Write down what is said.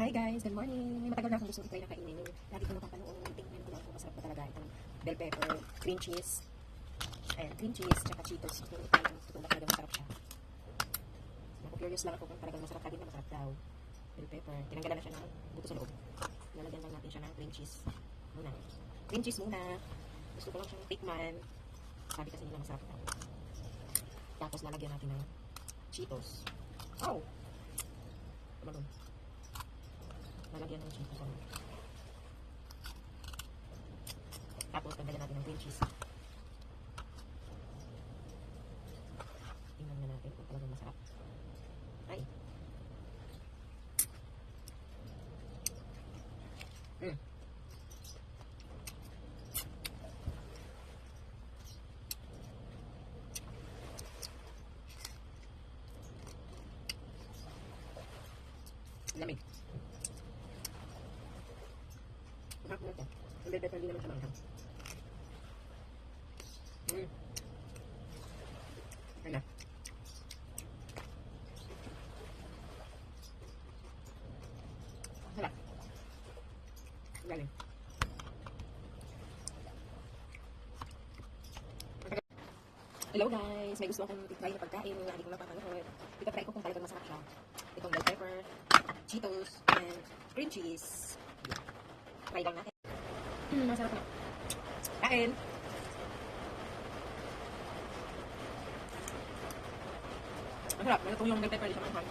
Hi guys, good morning. May matagal na akong gusto i-try na kainin. Lagi ko napapanood, tingnan ko lang kung masarap pa talaga itong bell pepper, cream cheese. Ayan, cream cheese, tsaka Cheetos. Ito talagang masarap siya. Curious lang ako kung talagang masarap. Sabi na masarap daw. Bell pepper. Tinanggalan na siya ng buto sa loob. Lalagyan lang natin siya ng cream cheese. Muna. Cream cheese muna. Gusto ko lang siyang tikman. Sabi kasi nila masarap daw. Tapos lalagyan natin ng Cheetos. Oh! Tumalon. Lalagyan ng cheese. Tapos, tanggalin natin ng cream cheese. Tingnan na natin kung talagang masarap. Ay. Lamig. Mahal na ito. Ang bell pepper, hindi naman siya manghang. Ano? Sarap. Galing. Hello guys! May gusto akong try na pagkain na hindi ko napapanood. Ito-try ko kung talagang masarap siya. Itong bell pepper, Cheetos, and cream cheese. Try lang natin. Masarap na. Kain! Masarap. Malutong yung bell pepper. Di siya manghang.